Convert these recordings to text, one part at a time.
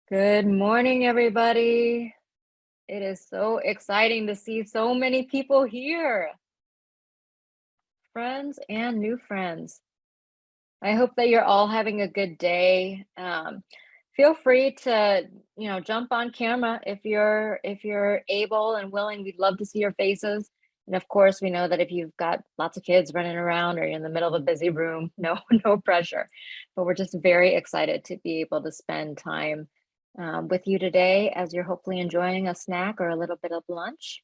Good morning, everybody. It is so exciting to see so many people here, friends and new friends. I hope that you're all having a good day. Feel free to, jump on camera if you're able and willing. We'd love to see your faces. And of course, we know that if you've got lots of kids running around or you're in the middle of a busy room, no pressure. But we're just very excited to be able to spend time with you today as you're hopefully enjoying a snack or a little bit of lunch.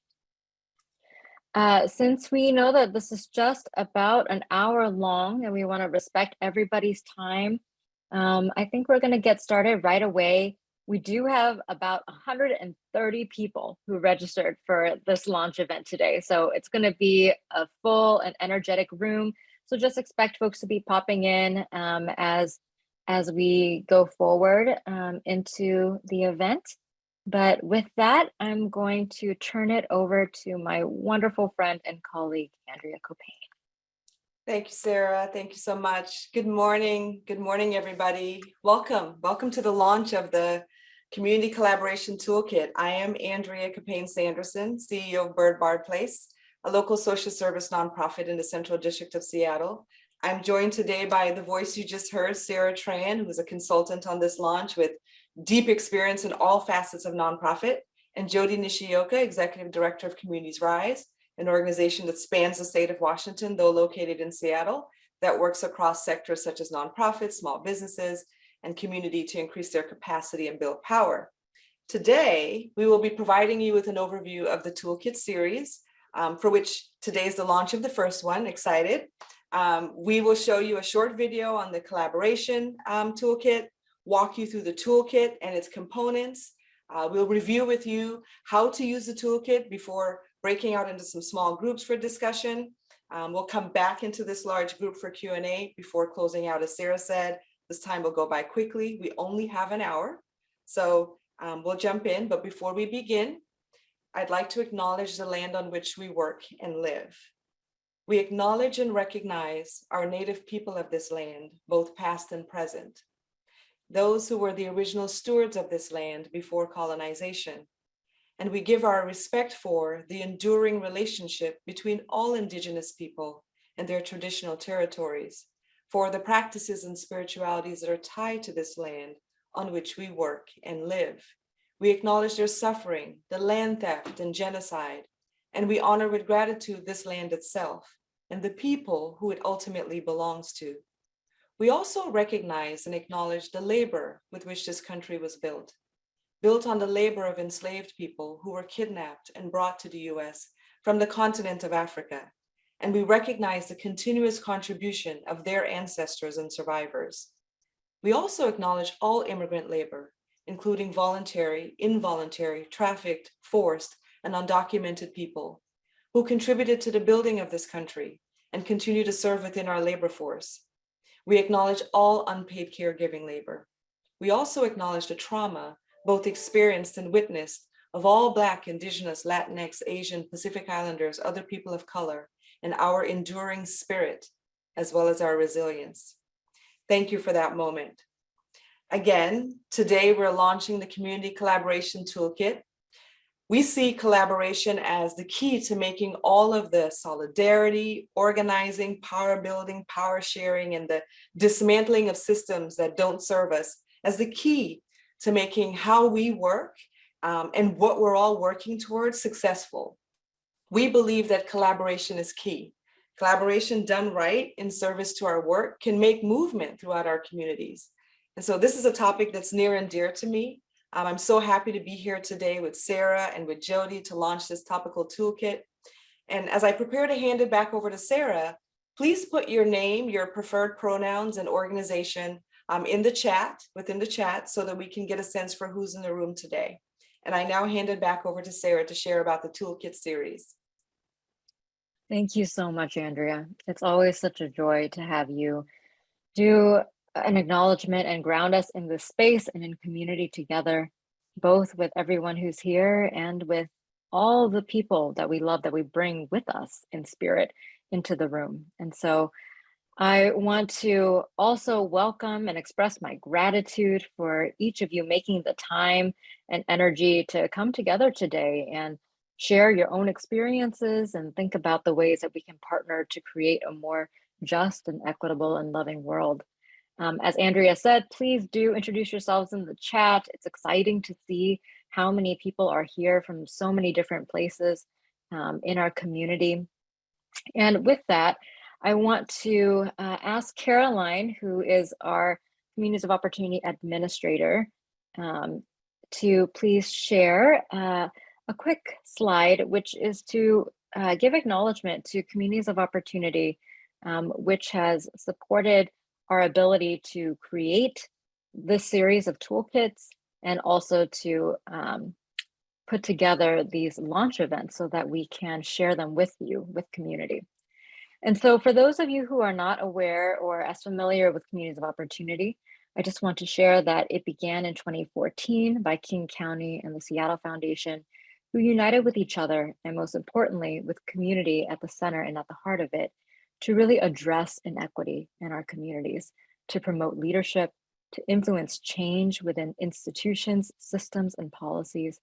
Since we know that this is just about an hour long and we want to respect everybody's time, I think we're going to get started right away. We do have about 130 people who registered for this launch event today. So it's going to be a full and energetic room. So just expect folks to be popping in as we go forward into the event. But with that, I'm going to turn it over to my wonderful friend and colleague, Andrea Caupain. Thank you, Sarah. Thank you so much. Good morning. Good morning, everybody. Welcome. Welcome to the launch of the Community Collaboration Toolkit. I am Andrea Caupain Sanderson, CEO of Byrd, Barr, a local social service nonprofit in the Central District of Seattle. I'm joined today by the voice you just heard, Sarah Tran, who is a consultant on this launch with deep experience in all facets of nonprofit, and Jodi Nishioka, Executive Director of Communities Rise, an organization that spans the state of Washington, though located in Seattle, that works across sectors such as nonprofits, small businesses, and community to increase their capacity and build power. Today, we will be providing you with an overview of the Toolkit series, for which today is the launch of the first one. Excited. We will show you a short video on the Collaboration Toolkit, walk you through the toolkit and its components. We'll review with you how to use the toolkit before breaking out into some small groups for discussion. We'll come back into this large group for Q&A before closing out. As Sarah said, this time will go by quickly. We only have an hour, so we'll jump in. But before we begin, I'd like to acknowledge the land on which we work and live. We acknowledge and recognize our native people of this land, both past and present, those who were the original stewards of this land before colonization. And we give our respect for the enduring relationship between all Indigenous people and their traditional territories, for the practices and spiritualities that are tied to this land on which we work and live. We acknowledge their suffering, the land theft and genocide, and we honor with gratitude this land itself and the people who it ultimately belongs to. We also recognize and acknowledge the labor with which this country was built on the labor of enslaved people who were kidnapped and brought to the US from the continent of Africa. And we recognize the continuous contribution of their ancestors and survivors. We also acknowledge all immigrant labor, including voluntary, involuntary, trafficked, forced, and undocumented people who contributed to the building of this country and continue to serve within our labor force. We acknowledge all unpaid caregiving labor. We also acknowledge the trauma both experienced and witnessed of all Black, Indigenous, Latinx, Asian, Pacific Islanders, other people of color, and our enduring spirit, as well as our resilience. Thank you for that moment. Again, today we're launching the Community Collaboration Toolkit. We see collaboration as the key to making all of the solidarity, organizing, power building, power sharing, and the dismantling of systems that don't serve us as the key to making how we work and what we're all working towards successful. We believe that collaboration is key. Collaboration done right in service to our work can make movement throughout our communities. And so this is a topic that's near and dear to me. I'm so happy to be here today with Sarah and with Jodi to launch this topical toolkit. And as I prepare to hand it back over to Sarah, please put your name, your preferred pronouns and organization in the chat, within the chat, so that we can get a sense for who's in the room today. And I now hand it back over to Sarah to share about the Toolkit series. Thank you so much, Andrea. It's always such a joy to have you do an acknowledgement and ground us in this space and in community together, both with everyone who's here and with all the people that we love, that we bring with us in spirit into the room. And so I want to also welcome and express my gratitude for each of you making the time and energy to come together today and share your own experiences and think about the ways that we can partner to create a more just and equitable and loving world. As Andrea said, please do introduce yourselves in the chat. It's exciting to see how many people are here from so many different places in our community. And with that, I want to ask Caroline, who is our Communities of Opportunity Administrator, to please share a quick slide, which is to give acknowledgement to Communities of Opportunity, which has supported our ability to create this series of toolkits and also to put together these launch events so that we can share them with you, with community. And so for those of you who are not aware or as familiar with Communities of Opportunity, I just want to share that it began in 2014 by King County and the Seattle Foundation, who united with each other and most importantly, with community at the center and at the heart of it, to really address inequity in our communities, to promote leadership, to influence change within institutions, systems, and policies,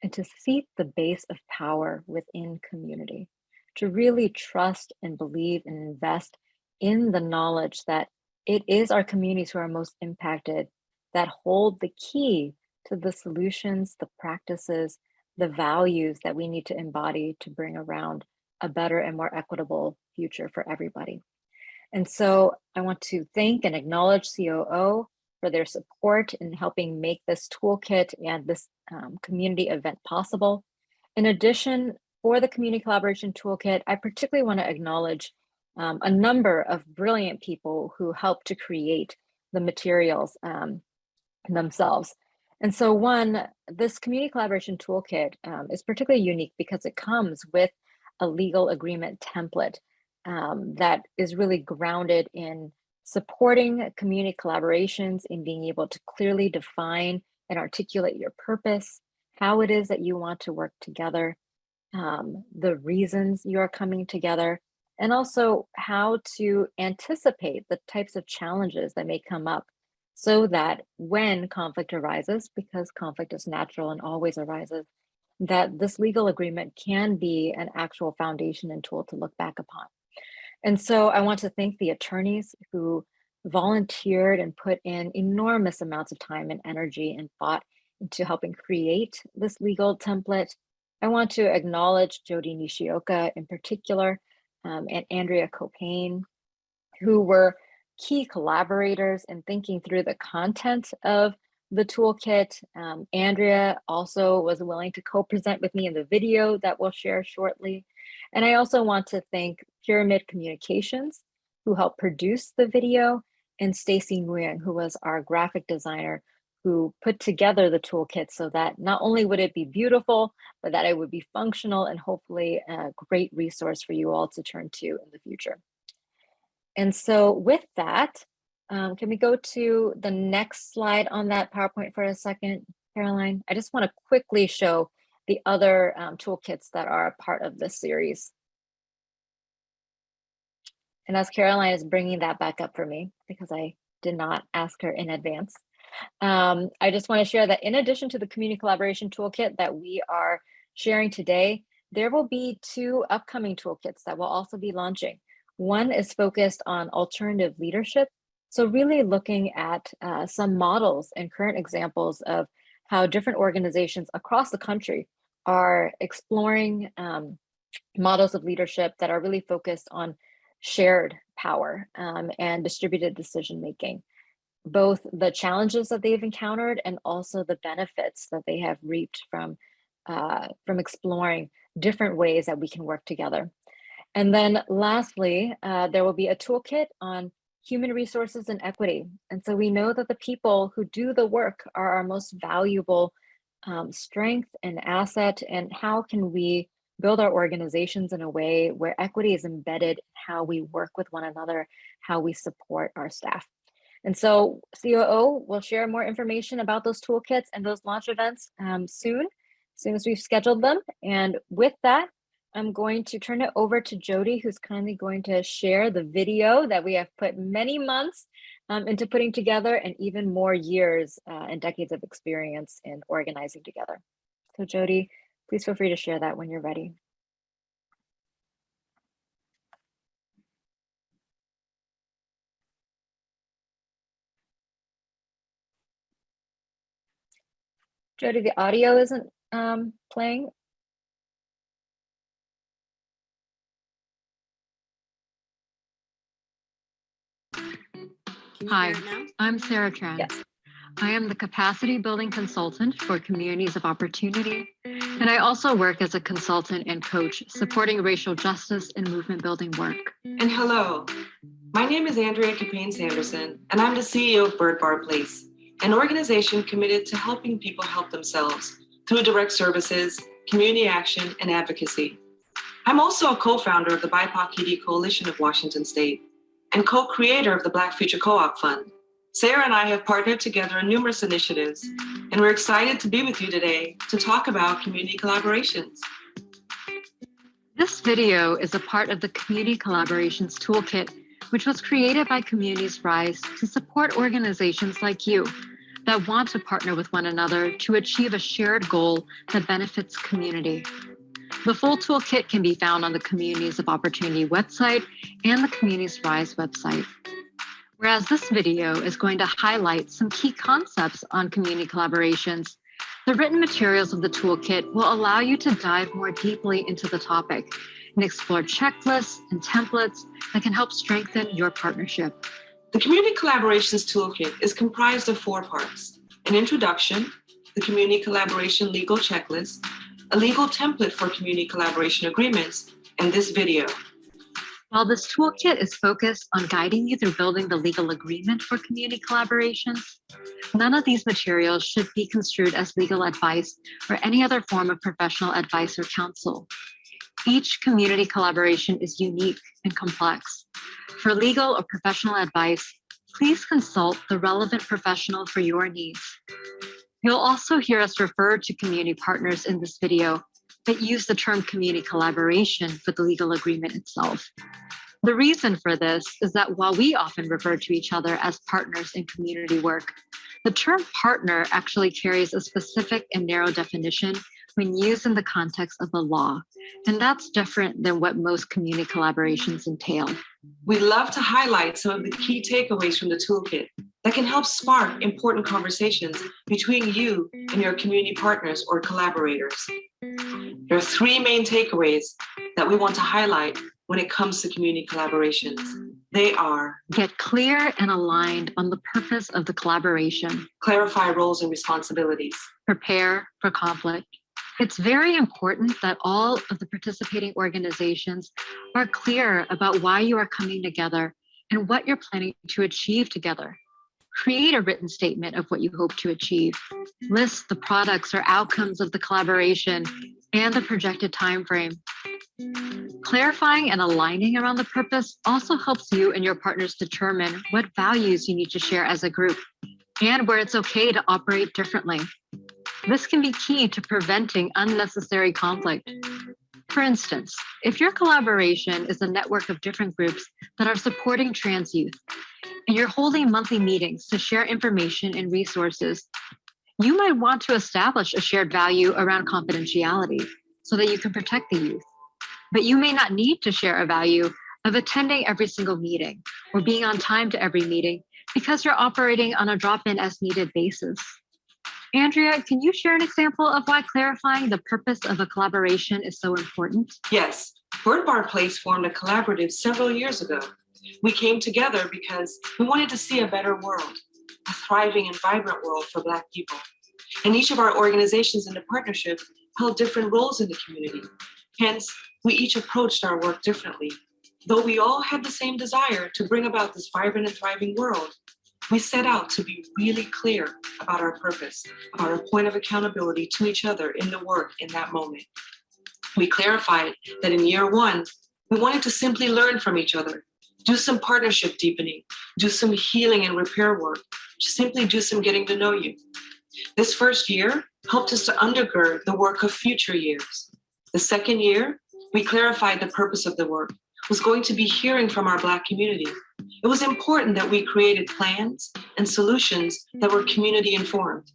and to seat the base of power within community, to really trust and believe and invest in the knowledge that it is our communities who are most impacted that hold the key to the solutions, the practices, the values that we need to embody to bring around a better and more equitable future for everybody. And so I want to thank and acknowledge COO for their support in helping make this toolkit and this community event possible. In addition, for the Community Collaboration Toolkit, I particularly want to acknowledge a number of brilliant people who helped to create the materials themselves. And so this Community Collaboration Toolkit is particularly unique because it comes with a legal agreement template that is really grounded in supporting community collaborations, in being able to clearly define and articulate your purpose, how it is that you want to work together, the reasons you are coming together, and also how to anticipate the types of challenges that may come up so that when conflict arises, because conflict is natural and always arises, that this legal agreement can be an actual foundation and tool to look back upon. And so I want to thank the attorneys who volunteered and put in enormous amounts of time and energy and thought into helping create this legal template. I want to acknowledge Jodi Nishioka in particular, and Andrea Caupain, who were key collaborators in thinking through the content of the toolkit. Andrea also was willing to co-present with me in the video that we'll share shortly. And I also want to thank Pyramid Communications, who helped produce the video, and Stacy Nguyen, who was our graphic designer, who put together the toolkit so that not only would it be beautiful, but that it would be functional and hopefully a great resource for you all to turn to in the future. And so with that, can we go to the next slide on that PowerPoint for a second, Caroline? I just want to quickly show the other toolkits that are a part of this series. And as Caroline is bringing that back up for me, because I did not ask her in advance, I just want to share that in addition to the Community Collaboration Toolkit that we are sharing today, there will be 2 upcoming toolkits that will also be launching. One is focused on alternative leadership. So really looking at some models and current examples of how different organizations across the country are exploring models of leadership that are really focused on shared power and distributed decision making, both the challenges that they've encountered and also the benefits that they have reaped from exploring different ways that we can work together. And then lastly, there will be a toolkit on human resources and equity. And so we know that the people who do the work are our most valuable strength and asset, and how can we build our organizations in a way where equity is embedded in how we work with one another, how we support our staff. And so COO will share more information about those toolkits and those launch events soon as we've scheduled them. And with that, I'm going to turn it over to Jodi, who's kindly going to share the video that we have put many months into putting together and even more years and decades of experience in organizing together. So Jodi, please feel free to share that when you're ready. Jodi, the audio isn't playing. Hi, I'm Sarah Tran. Yes. I am the Capacity Building Consultant for Communities of Opportunity, and I also work as a consultant and coach supporting racial justice and movement building work. And hello, my name is Andrea Caupain Sanderson, and I'm the CEO of Byrd, Barr, an organization committed to helping people help themselves through direct services, community action, and advocacy. I'm also a co-founder of the BIPOC ED Coalition of Washington State and co-creator of the Black Future Co-op Fund. Sarah and I have partnered together on numerous initiatives, and we're excited to be with you today to talk about community collaborations. This video is a part of the Community Collaborations Toolkit, which was created by Communities Rise to support organizations like you that want to partner with one another to achieve a shared goal that benefits community. The full toolkit can be found on the Communities of Opportunity website and the Communities Rise website. Whereas this video is going to highlight some key concepts on community collaborations, the written materials of the toolkit will allow you to dive more deeply into the topic and explore checklists and templates that can help strengthen your partnership. The Community Collaborations Toolkit is comprised of 4 parts: an introduction, the Community Collaboration Legal Checklist, a legal template for community collaboration agreements, and this video. While this toolkit is focused on guiding you through building the legal agreement for community collaborations, none of these materials should be construed as legal advice or any other form of professional advice or counsel. Each community collaboration is unique and complex. For legal or professional advice, please consult the relevant professional for your needs. You'll also hear us refer to community partners in this video that use the term community collaboration for the legal agreement itself. The reason for this is that while we often refer to each other as partners in community work, the term partner actually carries a specific and narrow definition when used in the context of the law, and that's different than what most community collaborations entail. We'd love to highlight some of the key takeaways from the toolkit that can help spark important conversations between you and your community partners or collaborators. There are 3 main takeaways that we want to highlight when it comes to community collaborations. They are: get clear and aligned on the purpose of the collaboration, clarify roles and responsibilities, prepare for conflict. It's very important that all of the participating organizations are clear about why you are coming together and what you're planning to achieve together. Create a written statement of what you hope to achieve. List the products or outcomes of the collaboration and the projected timeframe. Clarifying and aligning around the purpose also helps you and your partners determine what values you need to share as a group and where it's okay to operate differently. This can be key to preventing unnecessary conflict. For instance, if your collaboration is a network of different groups that are supporting trans youth, and you're holding monthly meetings to share information and resources, you might want to establish a shared value around confidentiality so that you can protect the youth. But you may not need to share a value of attending every single meeting or being on time to every meeting because you're operating on a drop-in as needed basis. Andrea, can you share an example of why clarifying the purpose of a collaboration is so important? Yes, Byrd, Barr formed a collaborative several years ago. We came together because we wanted to see a better world, a thriving and vibrant world for Black people. And each of our organizations in the partnership held different roles in the community. Hence, we each approached our work differently. Though we all had the same desire to bring about this vibrant and thriving world, we set out to be really clear about our purpose, about our point of accountability to each other in the work in that moment. We clarified that in year 1, we wanted to simply learn from each other, do some partnership deepening, do some healing and repair work, just simply do some getting to know you. This first year helped us to undergird the work of future years. The second year, We clarified the purpose of the work was going to be hearing from our Black community. It was important that we created plans and solutions that were community informed.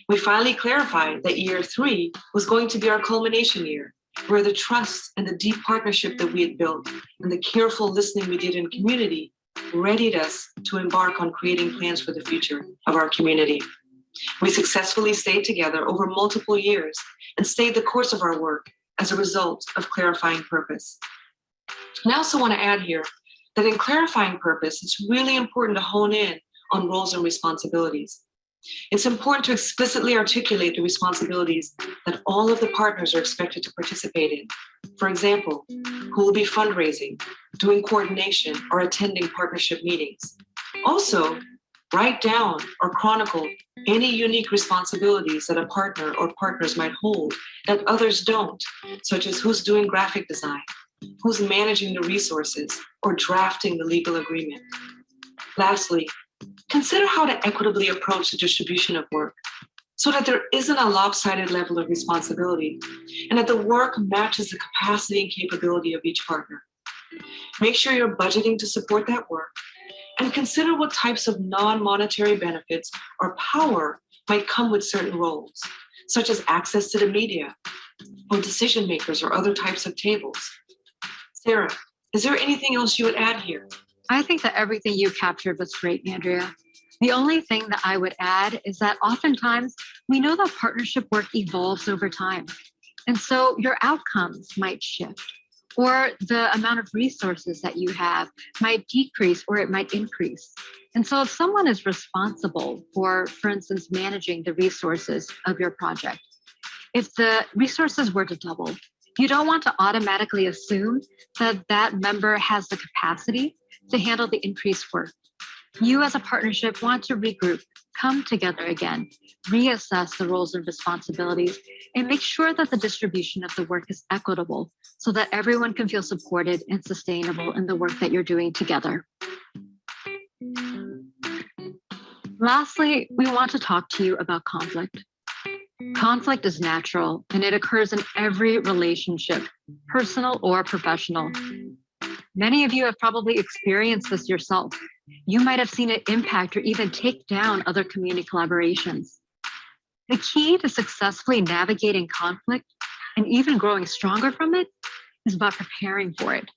We finally clarified that year 3 was going to be our culmination year, where the trust and the deep partnership that we had built and the careful listening we did in community readied us to embark on creating plans for the future of our community. We successfully stayed together over multiple years and stayed the course of our work as a result of clarifying purpose. And I also want to add here that in clarifying purpose, it's really important to hone in on roles and responsibilities. It's important to explicitly articulate the responsibilities that all of the partners are expected to participate in. For example, who will be fundraising, doing coordination, or attending partnership meetings. Also, write down or chronicle any unique responsibilities that a partner or partners might hold that others don't, such as who's doing graphic design, who's managing the resources, or drafting the legal agreement. Lastly, consider how to equitably approach the distribution of work so that there isn't a lopsided level of responsibility and that the work matches the capacity and capability of each partner. Make sure you're budgeting to support that work and consider what types of non-monetary benefits or power might come with certain roles, such as access to the media or decision makers or other types of tables. Sarah, is there anything else you would add here? I think that everything you captured was great, Andrea. The only thing that I would add is that oftentimes we know that partnership work evolves over time. And so your outcomes might shift, or the amount of resources that you have might decrease or it might increase. And so if someone is responsible for instance, managing the resources of your project, if the resources were to double, you don't want to automatically assume that that member has the capacity to handle the increased work. You as a partnership want to regroup, come together again, reassess the roles and responsibilities, and make sure that the distribution of the work is equitable so that everyone can feel supported and sustainable in the work that you're doing together. Lastly, we want to talk to you about conflict. Conflict is natural and it occurs in every relationship, personal or professional. Many of you have probably experienced this yourself. You might have seen it impact or even take down other community collaborations. The key to successfully navigating conflict and even growing stronger from it is about preparing for it.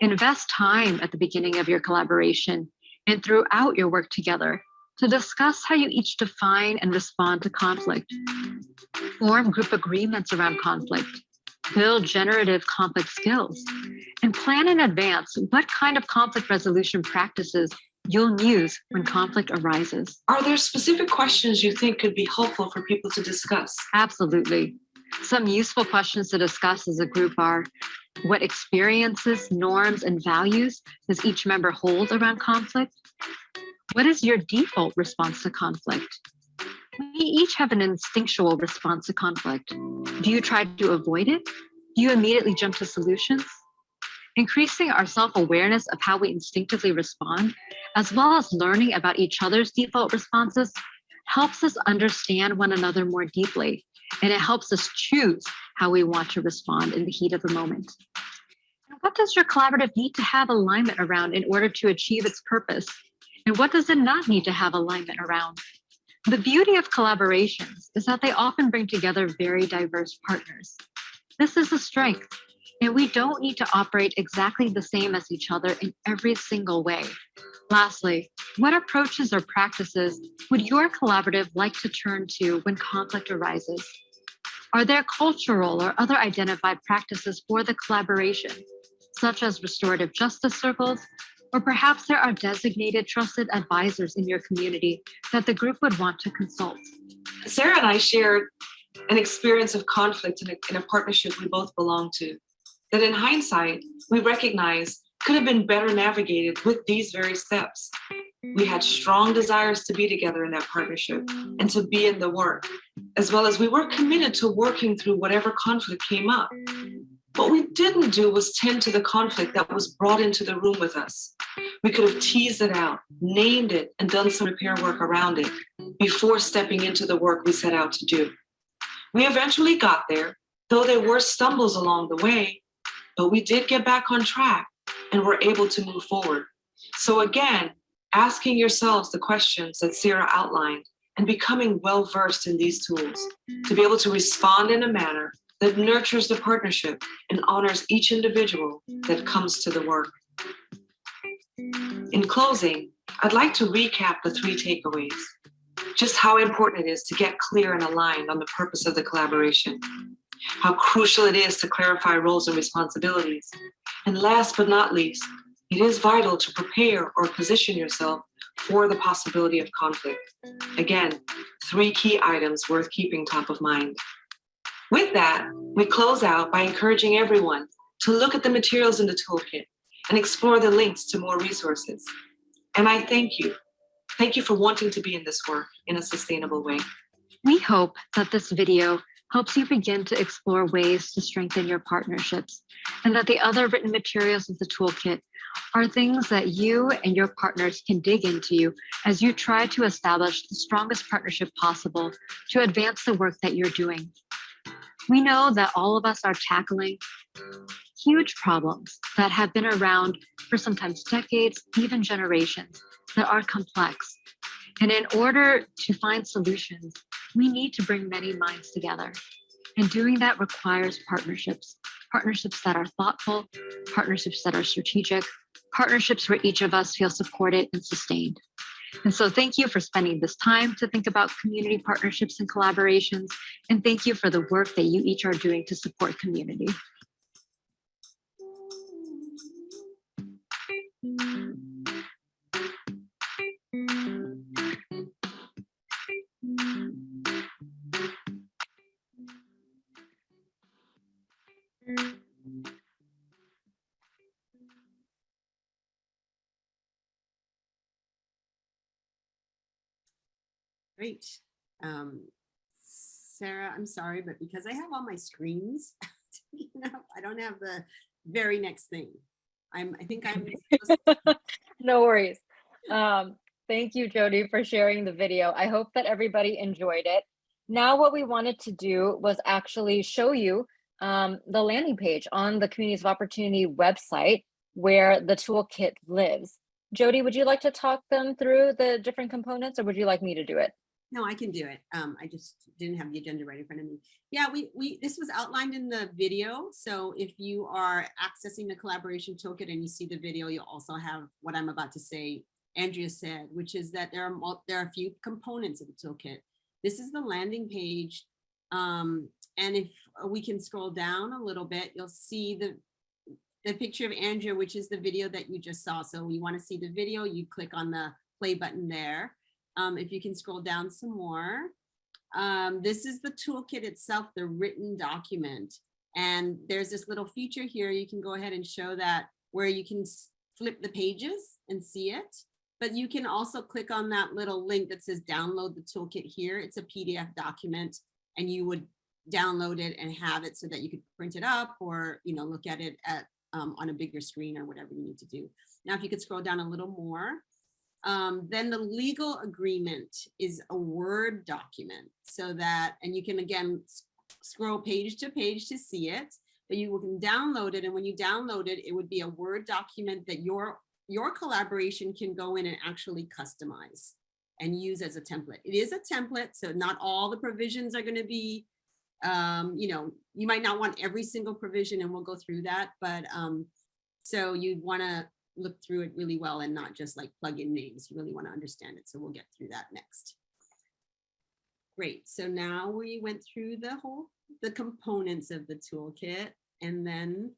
Invest time at the beginning of your collaboration and throughout your work together to discuss how you each define and respond to conflict. Form group agreements around conflict. Build generative conflict skills, and plan in advance what kind of conflict resolution practices you'll use when conflict arises. Are there specific questions you think could be helpful for people to discuss? Absolutely. Some useful questions to discuss as a group are, what experiences, norms, and values does each member hold around conflict? What is your default response to conflict? We each have an instinctual response to conflict. Do you try to avoid it? Do you immediately jump to solutions? Increasing our self-awareness of how we instinctively respond, as well as learning about each other's default responses, helps us understand one another more deeply, and it helps us choose how we want to respond in the heat of the moment. And what does your collaborative need to have alignment around in order to achieve its purpose? And what does it not need to have alignment around? The beauty of collaborations is that they often bring together very diverse partners. This is a strength, and we don't need to operate exactly the same as each other in every single way. Lastly, what approaches or practices would your collaborative like to turn to when conflict arises? Are there cultural or other identified practices for the collaboration, such as restorative justice circles, or perhaps there are designated trusted advisors in your community that the group would want to consult? Sarah and I shared an experience of conflict in a partnership we both belong to, that in hindsight, we recognize could have been better navigated with these very steps. We had strong desires to be together in that partnership and to be in the work, as well as we were committed to working through whatever conflict came up. What we didn't do was tend to the conflict that was brought into the room with us. We could have teased it out, named it, and done some repair work around it before stepping into the work we set out to do. We eventually got there, though there were stumbles along the way, but we did get back on track and were able to move forward. So again, asking yourselves the questions that Sarah outlined and becoming well-versed in these tools to be able to respond in a manner that nurtures the partnership and honors each individual that comes to the work. In closing, I'd like to recap the 3 takeaways, just how important it is to get clear and aligned on the purpose of the collaboration, how crucial it is to clarify roles and responsibilities, and last but not least, it is vital to prepare or position yourself for the possibility of conflict. Again, 3 key items worth keeping top of mind. With that, we close out by encouraging everyone to look at the materials in the toolkit and explore the links to more resources. And I thank you. Thank you for wanting to be in this work in a sustainable way. We hope that this video helps you begin to explore ways to strengthen your partnerships, and that the other written materials of the toolkit are things that you and your partners can dig into as you try to establish the strongest partnership possible to advance the work that you're doing. We know that all of us are tackling huge problems that have been around for sometimes decades, even generations, that are complex. And in order to find solutions, we need to bring many minds together. And doing that requires partnerships, partnerships that are thoughtful, partnerships that are strategic, partnerships where each of us feels supported and sustained. And so thank you for spending this time to think about community partnerships and collaborations. And thank you for the work that you each are doing to support community. Great. Sarah, I'm sorry, but because I have all my screens, I don't have the very next thing. I think I'm No worries. Thank you, Jodi, for sharing the video. I hope that everybody enjoyed it. Now what we wanted to do was actually show you the landing page on the Communities of Opportunity website where the toolkit lives. Jodi, would you like to talk them through the different components, or would you like me to do it? No, I can do it. I just didn't have the agenda right in front of me. Yeah, this was outlined in the video. So if you are accessing the Collaboration Toolkit and you see the video, you'll also have what I'm about to say, Andrea said, which is that there are a few components of the toolkit. This is the landing page. And if we can scroll down a little bit, you'll see the picture of Andrea, which is the video that you just saw. So you want to see the video, you click on the play button there. If you can scroll down some more, this is the toolkit itself, the written document. And there's this little feature here. You can go ahead and show that where you can flip the pages and see it. But you can also click on that little link that says download the toolkit here. It's a PDF document, and you would download it and have it so that you could print it up or look at it at on a bigger screen or whatever you need to do. Now, if you could scroll down a little more, then the legal agreement is a Word document, so that, and you can again scroll page to page to see it, but you can download it. And when you download it, it would be a Word document that your collaboration can go in and actually customize and use as a template. It is a template, so not all the provisions are going to be, you might not want every single provision, and we'll go through that, but so you'd want to look through it really well and not just like plug in names. You really want to understand it. So we'll get through that next. Great. So now we went through the components of the toolkit, and then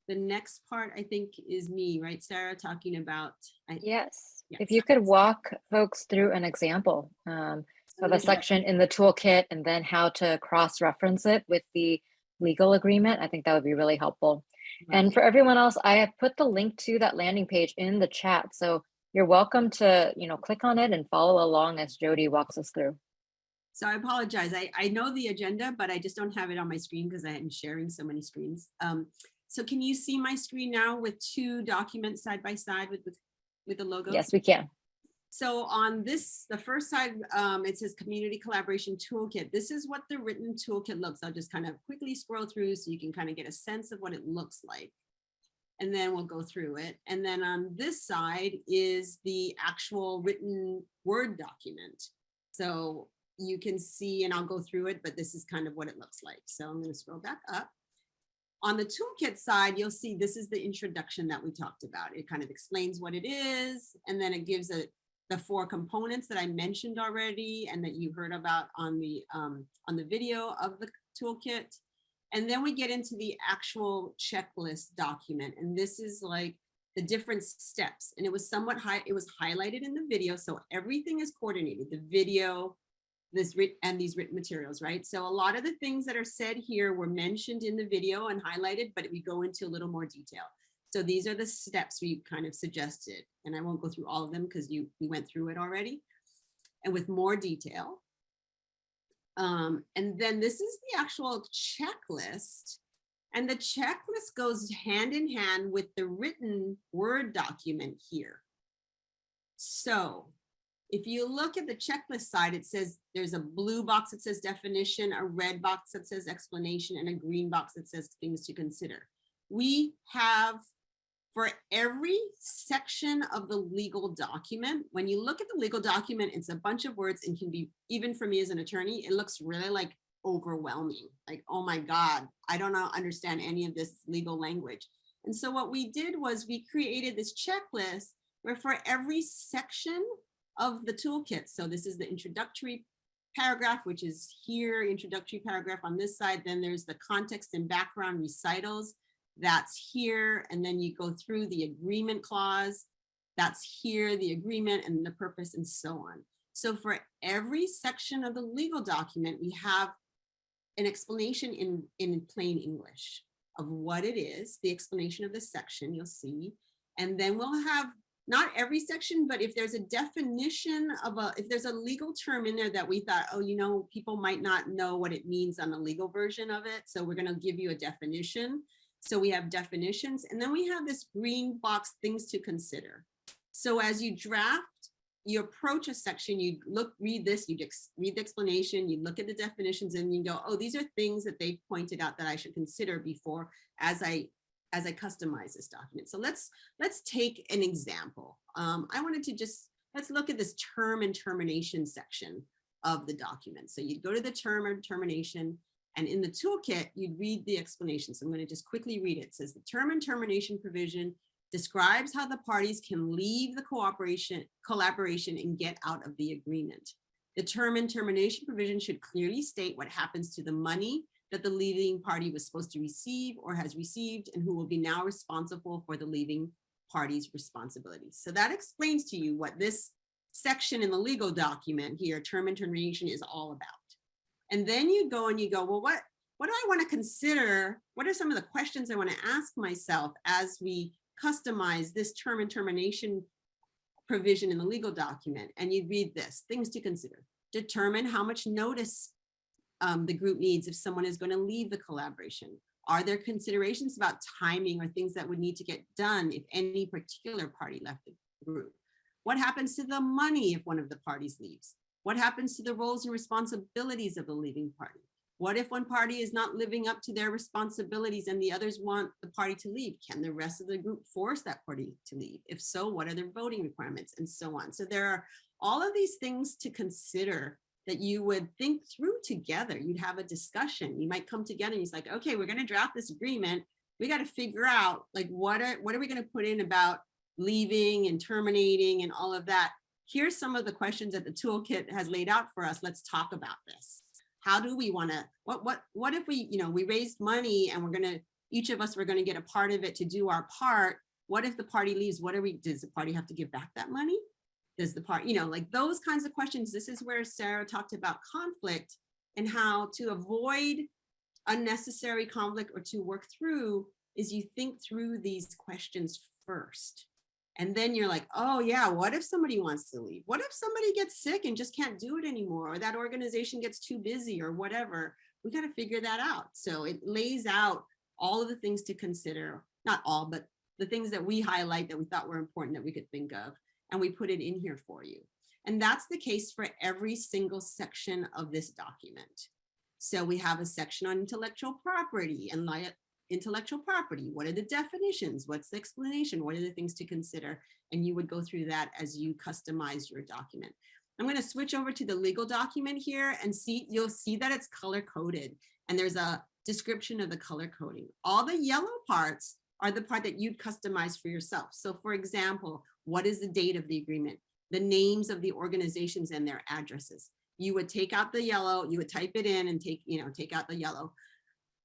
the next part, I think, is me, right, Sarah, talking about. Yes. If you could walk folks through an example of a section in the toolkit and then how to cross-reference it with the legal agreement, I think that would be really helpful. Right. And for everyone else, I have put the link to that landing page in the chat. So you're welcome to, click on it and follow along as Jodi walks us through. So I apologize. I know the agenda, but I just don't have it on my screen because I am sharing so many screens. So can you see my screen now with 2 documents side by side with the logos? Yes, we can. So on this, the first side, it says Community Collaboration Toolkit. This is what the written toolkit looks. I'll just kind of quickly scroll through so you can kind of get a sense of what it looks like. And then we'll go through it. And then on this side is the actual written Word document. So you can see, and I'll go through it, but this is kind of what it looks like. So I'm going to scroll back up. On the toolkit side, you'll see this is the introduction that we talked about. It kind of explains what it is, and then it gives the 4 components that I mentioned already and that you heard about on the video of the toolkit. And then we get into the actual checklist document. And this is like the different steps. And it was somewhat it was highlighted in the video. So everything is coordinated, the video, and these written materials, right? So a lot of the things that are said here were mentioned in the video and highlighted, but we go into a little more detail. So these are the steps we kind of suggested. And I won't go through all of them because we went through it already and with more detail. And then this is the actual checklist. And the checklist goes hand in hand with the written Word document here. So if you look at the checklist side, it says there's a blue box that says definition, a red box that says explanation, and a green box that says things to consider. We have, for every section of the legal document, when you look at the legal document, it's a bunch of words and can be, even for me as an attorney, it looks really like overwhelming. Like, oh my God, I don't understand any of this legal language. And so what we did was we created this checklist where for every section of the toolkit, so this is the introductory paragraph, which is here, introductory paragraph on this side, then there's the context and background recitals, that's here, and then you go through the agreement clause, that's here, the agreement and the purpose and so on. So for every section of the legal document, we have an explanation in plain English of what it is, the explanation of the section, you'll see, and then we'll have not every section, but if there's a definition of if there's a legal term in there that we thought, oh, you know, people might not know what it means on the legal version of it. So we're going to give you a definition. So we have definitions, and then we have this green box, things to consider. So as you draft, you approach a section, you read this, you read the explanation, you look at the definitions, and you go, oh, these are things that they pointed out that I should consider before as I customize this document. So let's take an example. I wanted to let's look at this term and termination section of the document. So you'd go to the term or termination, and in the toolkit, you'd read the explanation. So I'm going to just quickly read it. It says the term and termination provision describes how the parties can leave the collaboration and get out of the agreement. The term and termination provision should clearly state what happens to the money that the leaving party was supposed to receive or has received, and who will be now responsible for the leaving party's responsibilities. So that explains to you what this section in the legal document here, term and termination, is all about. And then you go and you go, well, what do I want to consider? What are some of the questions I want to ask myself as we customize this term and termination provision in the legal document? And you read this, things to consider. Determine how much notice the group needs if someone is going to leave the collaboration. Are there considerations about timing or things that would need to get done if any particular party left the group? What happens to the money if one of the parties leaves? What happens to the roles and responsibilities of the leaving party? What if one party is not living up to their responsibilities and the others want the party to leave? Can the rest of the group force that party to leave? If so, what are their voting requirements, and so on? So there are all of these things to consider that you would think through together. You'd have a discussion. You might come together and it's like, okay, we're going to draft this agreement. We got to figure out like, what are we going to put in about leaving and terminating and all of that? Here's some of the questions that the toolkit has laid out for us. Let's talk about this. How do we want to, what if we, we raised money and each of us, we're going to get a part of it to do our part. What if the party leaves? Does the party have to give back that money? Does the part, like those kinds of questions. This is where Sarah talked about conflict and how to avoid unnecessary conflict or to work through is you think through these questions first. And then you're like, oh yeah, what if somebody wants to leave? What if somebody gets sick and just can't do it anymore? Or that organization gets too busy or whatever? We got to figure that out. So it lays out all of the things to consider, not all, but the things that we highlight that we thought were important that we could think of. and we put it in here for you. And that's the case for every single section of this document. So we have a section on intellectual property and intellectual property. What are the definitions? What's the explanation? What are the things to consider? And you would go through that as you customize your document. I'm going to switch over to the legal document here and you'll see that it's color coded and there's a description of the color coding. All the yellow parts are the part that you'd customize for yourself. So for example, what is the date of the agreement? The names of the organizations and their addresses. You would take out the yellow, you would type it in and take out the yellow.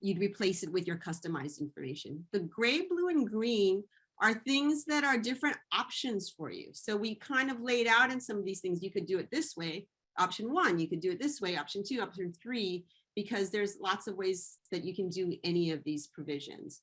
You'd replace it with your customized information. The gray, blue, and green are things that are different options for you. So we kind of laid out in some of these things, you could do it this way, option 1, you could do it this way, option 2, option 3, because there's lots of ways that you can do any of these provisions.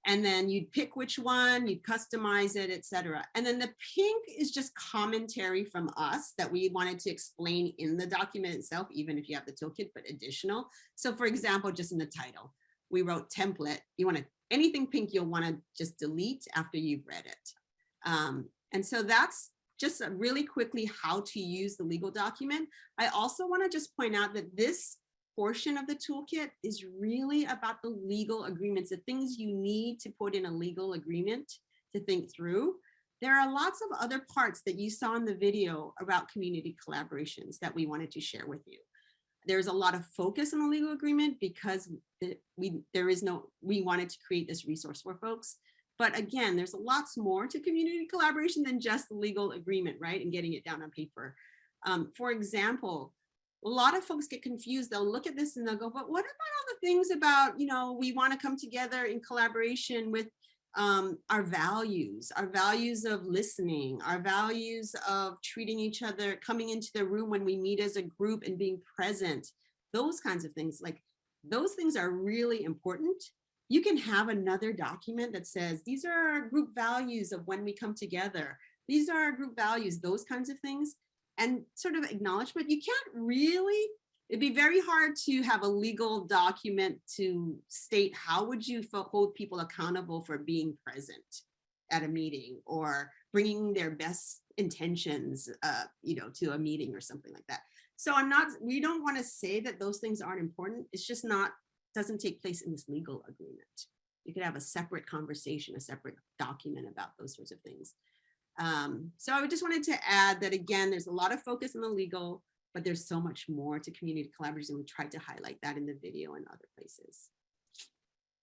And then you'd pick which one, you'd customize it, etc. And then the pink is just commentary from us that we wanted to explain in the document itself, even if you have the toolkit, but additional. So for example, just in the title, we wrote template. You want to, anything pink you'll want to just delete after you've read it. And so that's just really quickly how to use the legal document. I also want to just point out that this portion of the toolkit is really about the legal agreements, the things you need to put in a legal agreement to think through. There are lots of other parts that you saw in the video about community collaborations that we wanted to share with you. There's a lot of focus on the legal agreement because we wanted to create this resource for folks. But again, there's lots more to community collaboration than just the legal agreement, right? And getting it down on paper. For example, a lot of folks get confused. They'll look at this and they'll go, but what about all the things about, we want to come together in collaboration with our values of listening, our values of treating each other, coming into the room when we meet as a group and being present, those kinds of things. Like those things are really important. You can have another document that says, these are our group values of when we come together. These are our group values, those kinds of things. And sort of acknowledgement, you can't really, it'd be very hard to have a legal document to state how would you hold people accountable for being present at a meeting or bringing their best intentions, to a meeting or something like that. So we don't want to say that those things aren't important. It's just doesn't take place in this legal agreement. You could have a separate conversation, a separate document about those sorts of things. So I just wanted to add that, again, there's a lot of focus on the legal, but there's so much more to community collaboration. We tried to highlight that in the video and other places.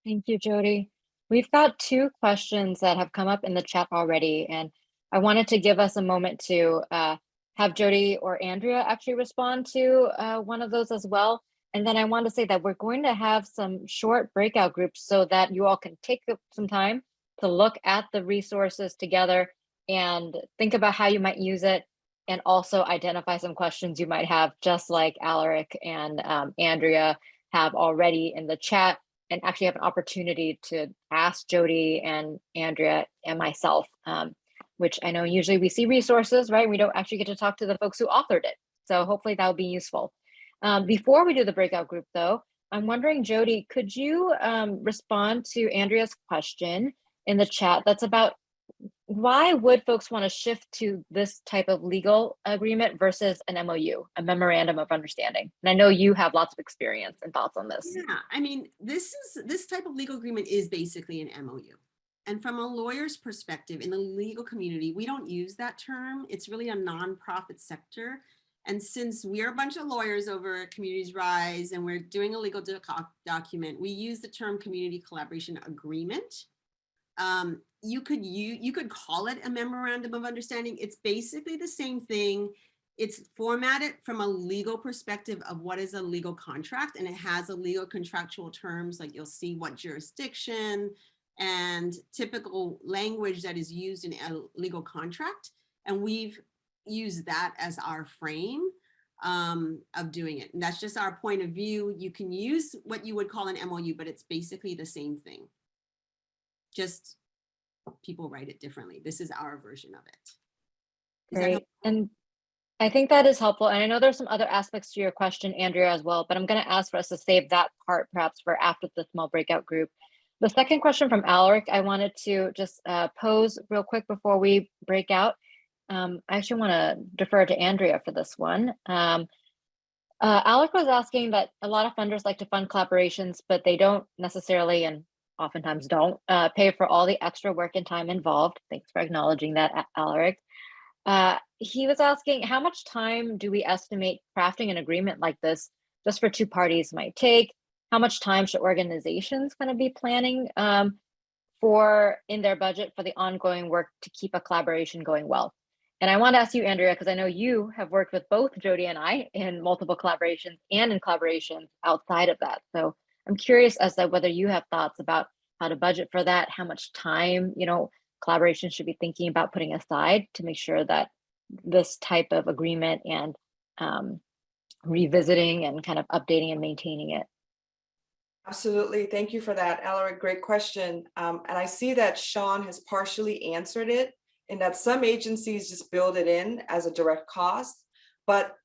Thank you, Jodi. We've got 2 questions that have come up in the chat already, and I wanted to give us a moment to have Jodi or Andrea actually respond to one of those as well. And then I want to say that we're going to have some short breakout groups so that you all can take some time to look at the resources together and think about how you might use it, and also identify some questions you might have, just like Alaric and Andrea have already in the chat, and actually have an opportunity to ask Jodi and Andrea and myself, which I know usually we see resources, right? We don't actually get to talk to the folks who authored it. So hopefully that will be useful. Before we do the breakout group though, I'm wondering, Jodi, could you respond to Andrea's question in the chat that's about why would folks want to shift to this type of legal agreement versus an MOU, a memorandum of understanding? And I know you have lots of experience and thoughts on this. Yeah, I mean, this type of legal agreement is basically an MOU. And from a lawyer's perspective, in the legal community, we don't use that term. It's really a nonprofit sector. And since we're a bunch of lawyers over at Communities Rise and we're doing a legal document, we use the term community collaboration agreement. You could call it a memorandum of understanding. It's basically the same thing. It's formatted from a legal perspective of what is a legal contract, and it has a legal contractual terms, like you'll see what jurisdiction and typical language that is used in a legal contract. And we've used that as our frame of doing it. And that's just our point of view. You can use what you would call an MOU, but it's basically the same thing. Just people write it differently. This is our version of it. Great. And I think that is helpful. And I know there's some other aspects to your question, Andrea, as well, but I'm going to ask for us to save that part perhaps for after the small breakout group. The second question from Alaric, I wanted to just pose real quick before we break out. I actually want to defer to Andrea for this one. Alec was asking that a lot of funders like to fund collaborations, but they don't necessarily, and oftentimes don't, pay for all the extra work and time involved. Thanks for acknowledging that, Alec. He was asking, how much time do we estimate crafting an agreement like this just for two parties might take? How much time should organizations kind of be planning for in their budget for the ongoing work to keep a collaboration going well? And I want to ask you, Andrea, because I know you have worked with both Jodi and I in multiple collaborations and in collaborations outside of that. So I'm curious as to whether you have thoughts about how to budget for that, how much time, collaboration should be thinking about putting aside to make sure that this type of agreement and revisiting and kind of updating and maintaining it. Absolutely. Thank you for that, Alaric. Great question. And I see that Sean has partially answered it in that some agencies just build it in as a direct cost. But,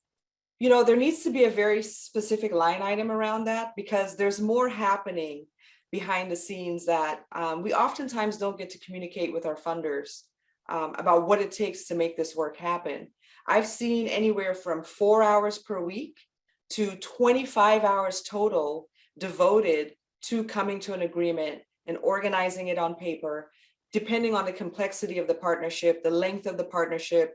there needs to be a very specific line item around that because there's more happening behind the scenes that we oftentimes don't get to communicate with our funders about what it takes to make this work happen. I've seen anywhere from 4 hours per week to 25 hours total devoted to coming to an agreement and organizing it on paper, depending on the complexity of the partnership, the length of the partnership.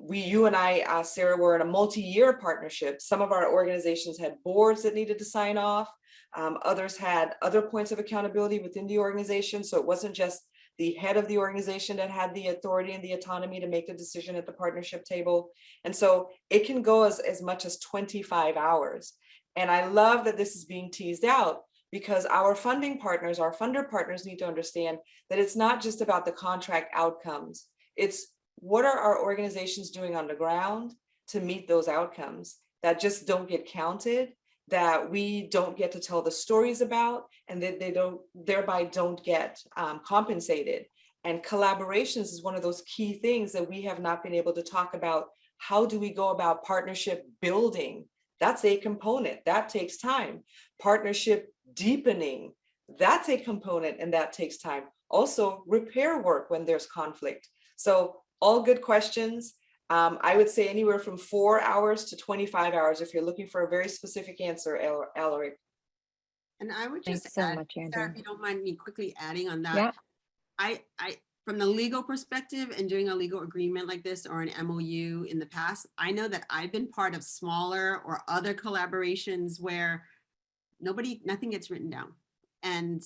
You and I, Sarah, were in a multi-year partnership. Some of our organizations had boards that needed to sign off. Others had other points of accountability within the organization. So it wasn't just the head of the organization that had the authority and the autonomy to make a decision at the partnership table. And so it can go as much as 25 hours. And I love that this is being teased out because our funding partners, our funder partners need to understand that it's not just about the contract outcomes. It's what are our organizations doing on the ground to meet those outcomes that just don't get counted, that we don't get to tell the stories about, and that they thereby don't get compensated. And collaborations is one of those key things that we have not been able to talk about. How do we go about partnership building? That's a component that takes time. Partnership deepening, that's a component and that takes time. Also repair work when there's conflict. So all good questions. I would say anywhere from 4 hours to 25 hours if you're looking for a very specific answer, Alaric. And I would Thanks just so add, much, Sarah, Andrea. if you don't mind me quickly adding on that. Yeah. I from the legal perspective and doing a legal agreement like this or an MOU in the past, I know that I've been part of smaller or other collaborations where nothing gets written down and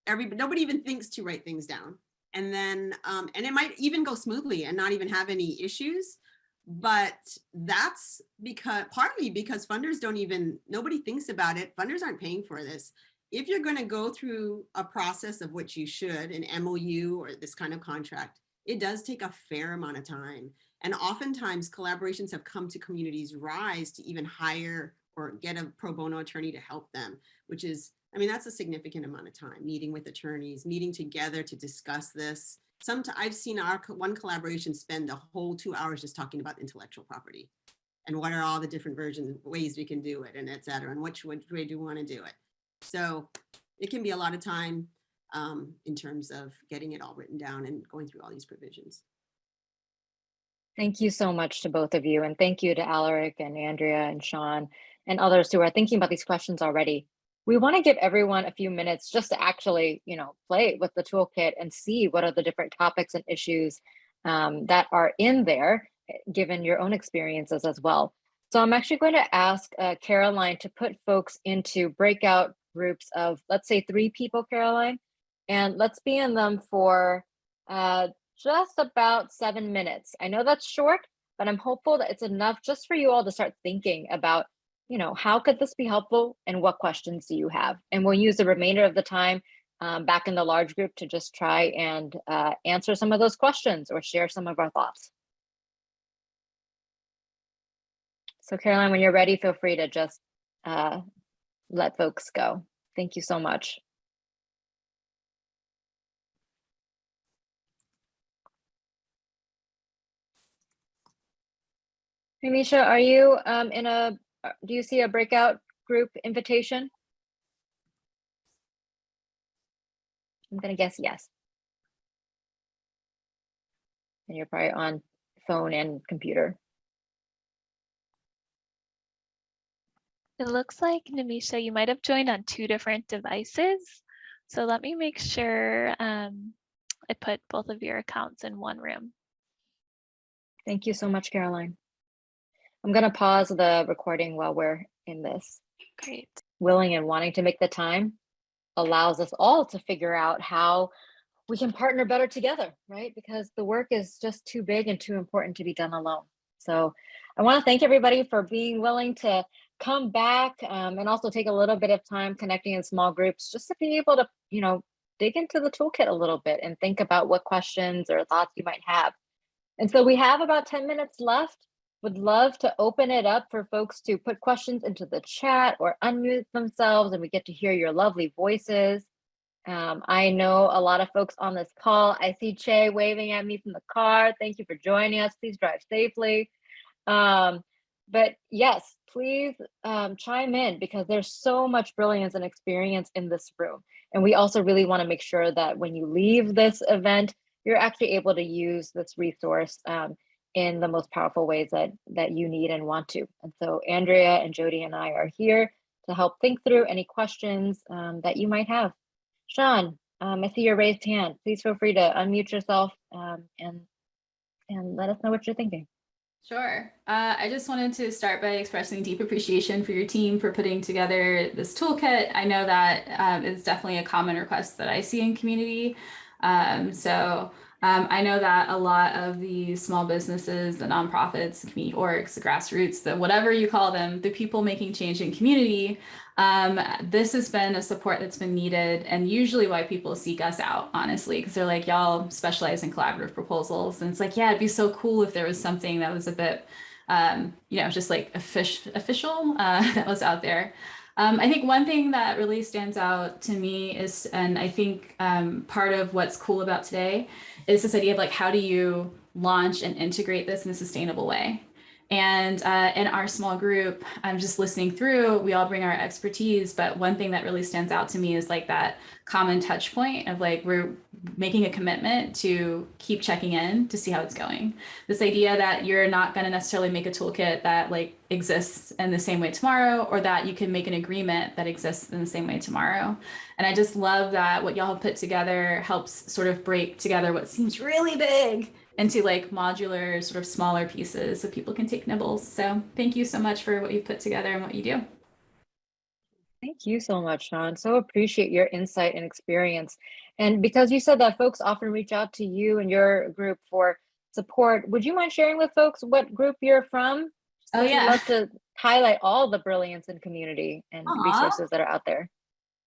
nobody even thinks to write things down. And then, and it might even go smoothly and not even have any issues. But that's partly because funders nobody thinks about it. Funders aren't paying for this. If you're going to go through a process of which you should, an MOU or this kind of contract, it does take a fair amount of time. And oftentimes collaborations have come to communities' rise to even hire or get a pro bono attorney to help them, which is, that's a significant amount of time, meeting with attorneys, meeting together to discuss this. I've seen our one collaboration spend the whole 2 hours just talking about intellectual property and what are all the different ways we can do it and et cetera, and which way do we want to do it. So it can be a lot of time in terms of getting it all written down and going through all these provisions. Thank you so much to both of you. And thank you to Alaric and Andrea and Sean and others who are thinking about these questions already. We want to give everyone a few minutes just to actually, play with the toolkit and see what are the different topics and issues that are in there, given your own experiences as well. So I'm actually going to ask Caroline to put folks into breakout groups of, let's say, 3 people, Caroline, and let's be in them for just about 7 minutes. I know that's short, but I'm hopeful that it's enough just for you all to start thinking about, how could this be helpful and what questions do you have? And we'll use the remainder of the time back in the large group to just try and answer some of those questions or share some of our thoughts. So Caroline, when you're ready, feel free to just let folks go. Thank you so much. Hey, Misha, are you do you see a breakout group invitation? I'm gonna guess yes. And you're probably on phone and computer. It looks like, Namisha, you might have joined on 2 different devices. So let me make sure I put both of your accounts in one room. Thank you so much, Caroline. I'm going to pause the recording while we're in this. Great. Willing and wanting to make the time allows us all to figure out how we can partner better together, right? Because the work is just too big and too important to be done alone. So I want to thank everybody for being willing to come back and also take a little bit of time connecting in small groups just to be able to, dig into the toolkit a little bit and think about what questions or thoughts you might have. And so we have about 10 minutes left. Would love to open it up for folks to put questions into the chat or unmute themselves, and we get to hear your lovely voices. I know a lot of folks on this call. I see Che waving at me from the car. Thank you for joining us. Please drive safely. But yes, please chime in because there's so much brilliance and experience in this room. And we also really want to make sure that when you leave this event, you're actually able to use this resource in the most powerful ways that you need and want to. And so Andrea and Jodi and I are here to help think through any questions that you might have. Sean, I see your raised hand. Please feel free to unmute yourself and let us know what you're thinking. Sure. I just wanted to start by expressing deep appreciation for your team for putting together this toolkit. I know that it's definitely a common request that I see in community. I know that a lot of the small businesses, the nonprofits, the community orgs, the grassroots, the whatever you call them, the people making change in community, this has been a support that's been needed and usually why people seek us out, honestly, because they're like, y'all specialize in collaborative proposals. And it's like, yeah, it'd be so cool if there was something that was a bit, just like official that was out there. I think one thing that really stands out to me is, and I think part of what's cool about today is this idea of like, how do you launch and integrate this in a sustainable way? And in our small group, I'm just listening through, we all bring our expertise, but one thing that really stands out to me is like that common touch point of like, we're making a commitment to keep checking in to see how it's going. This idea that you're not going to necessarily make a toolkit that like exists in the same way tomorrow, or that you can make an agreement that exists in the same way tomorrow. And I just love that what y'all have put together helps sort of break together what seems really big into like modular, sort of smaller pieces so people can take nibbles. So thank you so much for what you put together and what you do. Thank you so much, Sean. So appreciate your insight and experience. And because you said that folks often reach out to you and your group for support, would you mind sharing with folks what group you're from? Oh, yeah. I'd love to highlight all the brilliance in community and resources that are out there.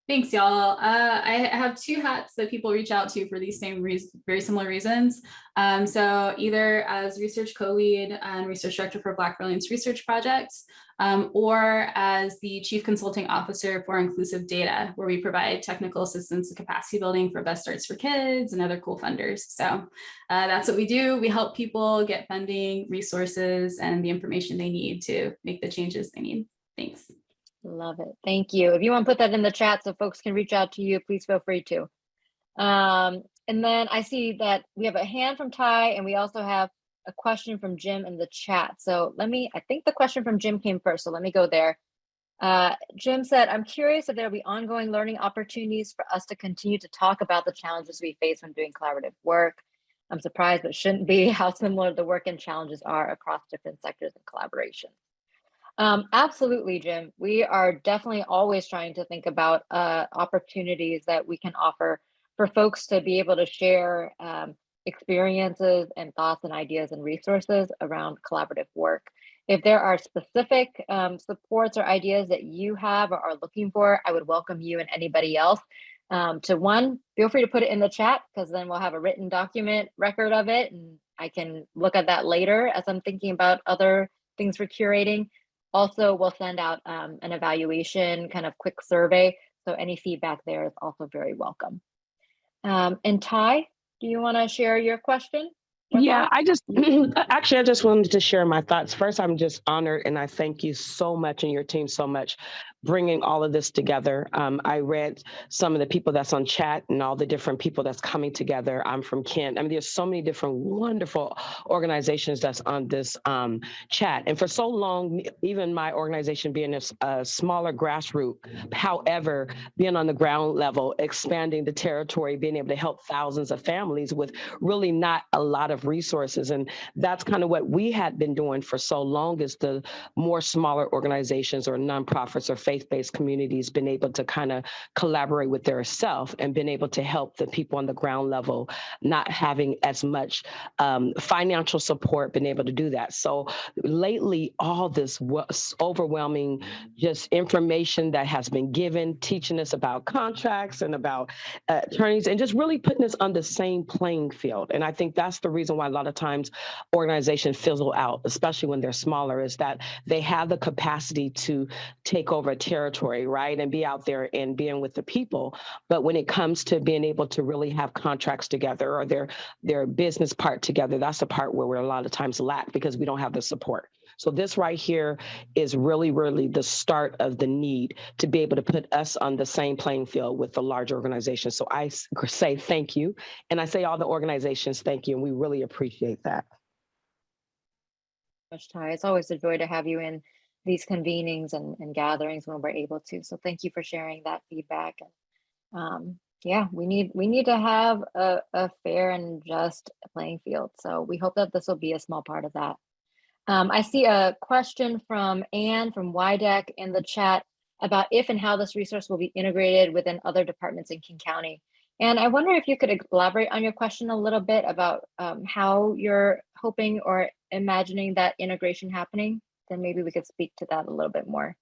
Thanks, y'all. I have 2 hats that people reach out to for these same very similar reasons. So either as research co-lead and research director for Black Brilliance Research Projects, or as the chief consulting officer for Inclusive Data, where we provide technical assistance and capacity building for Best Starts for Kids and other cool funders. So that's what we do. We help people get funding, resources, and the information they need to make the changes they need. Thanks. Love it. Thank you. If you want to put that in the chat so folks can reach out to you, please feel free to. And then I see that we have a hand from Ty and we also have a question from Jim in the chat. So I think the question from Jim came first, so let me go there. Jim said, I'm curious if there'll be ongoing learning opportunities for us to continue to talk about the challenges we face when doing collaborative work. I'm surprised, but shouldn't be, how similar the work and challenges are across different sectors and collaboration. Absolutely, Jim. We are definitely always trying to think about opportunities that we can offer for folks to be able to share experiences and thoughts and ideas and resources around collaborative work. If there are specific supports or ideas that you have or are looking for, I would welcome you and anybody else to feel free to put it in the chat, because then we'll have a written document record of it and I can look at that later as I'm thinking about other things for curating. Also, we'll send out an evaluation kind of quick survey. So any feedback there is also very welcome. And Ty, do you want to share your question? Yeah, I just wanted to share my thoughts. First, I'm just honored and I thank you so much and your team so much bringing all of this together. I read some of the people that's on chat and all the different people that's coming together. I'm from Kent. I mean, there's so many different wonderful organizations that's on this chat. And for so long, even my organization being a smaller grassroots, however, being on the ground level, expanding the territory, being able to help thousands of families with really not a lot of resources. And that's kind of what we had been doing for so long, is the more smaller organizations or nonprofits or faith-based communities been able to kind of collaborate with their self and been able to help the people on the ground level, not having as much financial support, been able to do that. So lately, all this overwhelming just information that has been given, teaching us about contracts and about attorneys, and just really putting us on the same playing field. And I think that's the reason why a lot of times organizations fizzle out, especially when they're smaller, is that they have the capacity to take over a territory, right, and be out there and being with the people. But when it comes to being able to really have contracts together or their business part together, that's the part where we're a lot of times lack because we don't have the support. So this right here is really, really the start of the need to be able to put us on the same playing field with the large organizations. So I say thank you. And I say all the organizations, thank you. And we really appreciate that. Ty, it's always a joy to have you in these convenings and gatherings when we're able to. So thank you for sharing that feedback. And yeah, we need to have a fair and just playing field. So we hope that this will be a small part of that. I see a question from Anne from WIDEC in the chat about if and how this resource will be integrated within other departments in King County. And I wonder if you could elaborate on your question a little bit about how you're hoping or imagining that integration happening. Then maybe we could speak to that a little bit more.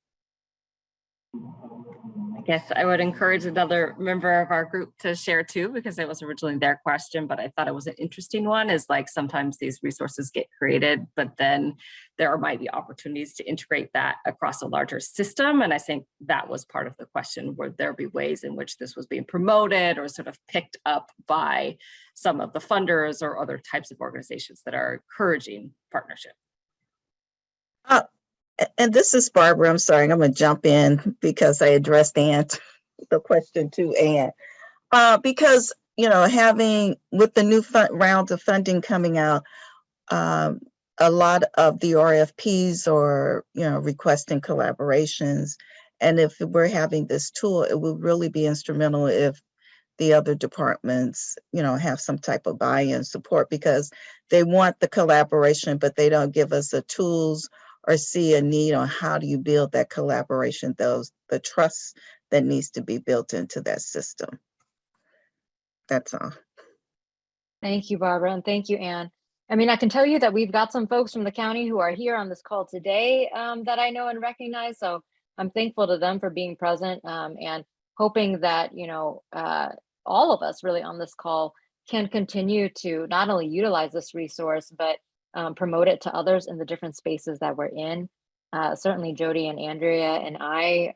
I guess I would encourage another member of our group to share too, because it was originally their question, but I thought it was an interesting one. Is like sometimes these resources get created, but then there might be opportunities to integrate that across a larger system. And I think that was part of the question, would there be ways in which this was being promoted or sort of picked up by some of the funders or other types of organizations that are encouraging partnership? And this is Barbara. I'm sorry, I'm going to jump in because I addressed the question to Ann. Because, you know, having with the new round of funding coming out, a lot of the RFPs are, you know, requesting collaborations. And if we're having this tool, it will really be instrumental if the other departments, you know, have some type of buy-in support, because they want the collaboration, but they don't give us the tools or see a need on how do you build that collaboration, the trust that needs to be built into that system. That's all. Thank you, Barbara, and thank you, Anne. I mean, I can tell you that we've got some folks from the county who are here on this call today that I know and recognize. So I'm thankful to them for being present and hoping that, you know, all of us really on this call can continue to not only utilize this resource, but promote it to others in the different spaces that we're in. Certainly Jodi and Andrea and I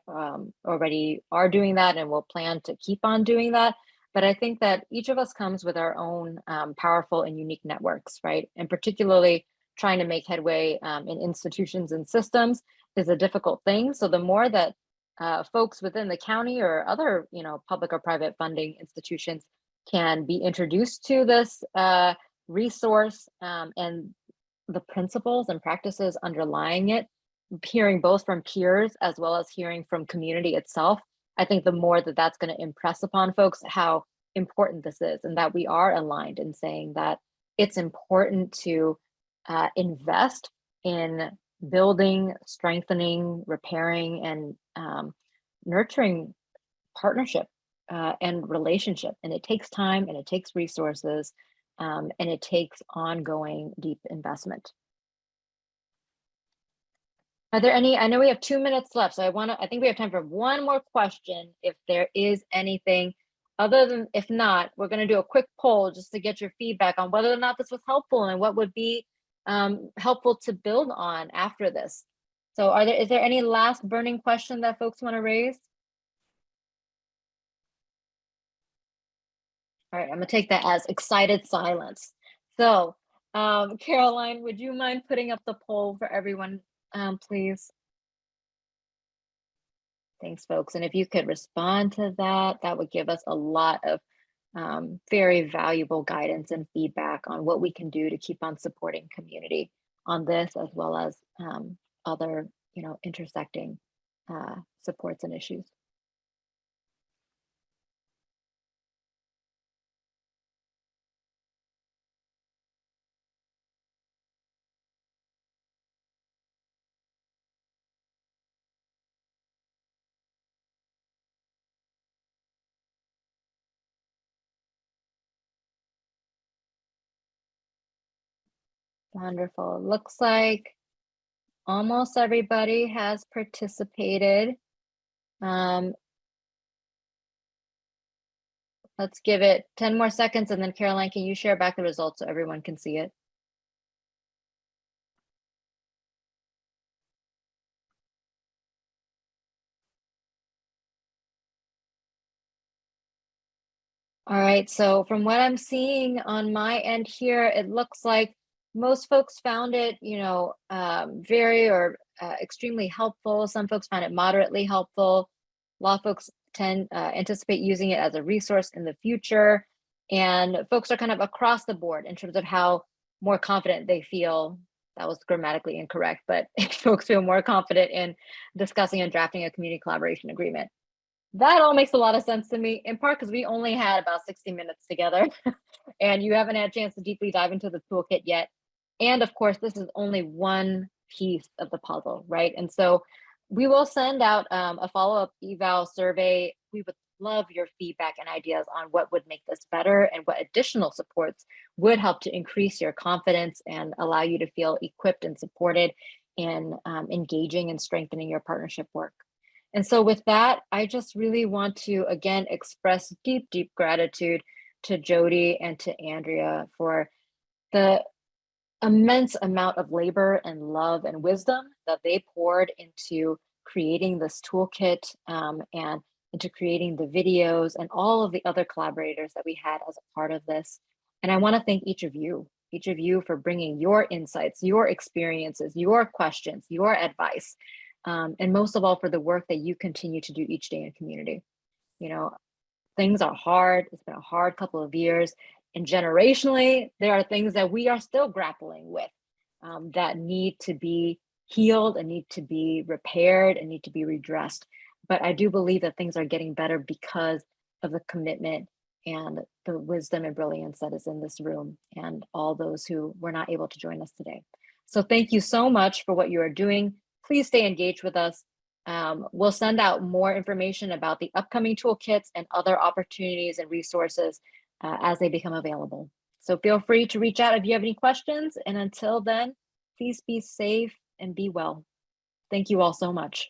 already are doing that and will plan to keep on doing that. But I think that each of us comes with our own powerful and unique networks, right? And particularly trying to make headway in institutions and systems is a difficult thing. So the more that folks within the county or other, you know, public or private funding institutions can be introduced to this resource and the principles and practices underlying it, hearing both from peers as well as hearing from community itself, I think the more that that's going to impress upon folks how important this is, and that we are aligned in saying that it's important to invest in building, strengthening, repairing, and nurturing partnership and relationship. And it takes time and it takes resources and it takes ongoing deep investment. Are there any, I know we have 2 minutes left, so I think we have time for one more question if there is anything. Other than, if not, we're going to do a quick poll just to get your feedback on whether or not this was helpful and what would be helpful to build on after this. So is there any last burning question that folks want to raise? All right, I'm gonna take that as excited silence. So Caroline, would you mind putting up the poll for everyone, please? Thanks, folks. And if you could respond to that, that would give us a lot of very valuable guidance and feedback on what we can do to keep on supporting community on this, as well as other, intersecting supports and issues. Wonderful. Looks like almost everybody has participated. Let's give it 10 more seconds, and then Caroline, can you share back the results so everyone can see it? All right, so from what I'm seeing on my end here, it looks like most folks found it, very or extremely helpful. Some folks found it moderately helpful. A lot of folks anticipate using it as a resource in the future. And folks are kind of across the board in terms of how more confident they feel. That was grammatically incorrect, but folks feel more confident in discussing and drafting a community collaboration agreement. That all makes a lot of sense to me, in part because we only had about 60 minutes together and you haven't had a chance to deeply dive into the toolkit yet. And of course, this is only one piece of the puzzle, right? And so we will send out a follow-up eval survey. We would love your feedback and ideas on what would make this better and what additional supports would help to increase your confidence and allow you to feel equipped and supported in engaging and strengthening your partnership work. And so with that, I just really want to, again, express deep, deep gratitude to Jodi and to Andrea for the immense amount of labor and love and wisdom that they poured into creating this toolkit and into creating the videos and all of the other collaborators that we had as a part of this. And I want to thank each of you for bringing your insights, your experiences, your questions, your advice. And most of all, for the work that you continue to do each day in community. Things are hard. It's been a hard couple of years. And generationally, there are things that we are still grappling with that need to be healed and need to be repaired and need to be redressed. But I do believe that things are getting better because of the commitment and the wisdom and brilliance that is in this room and all those who were not able to join us today. So thank you so much for what you are doing. Please stay engaged with us. We'll send out more information about the upcoming toolkits and other opportunities and resources as they become available. So feel free to reach out if you have any questions. And until then, please be safe and be well. Thank you all so much.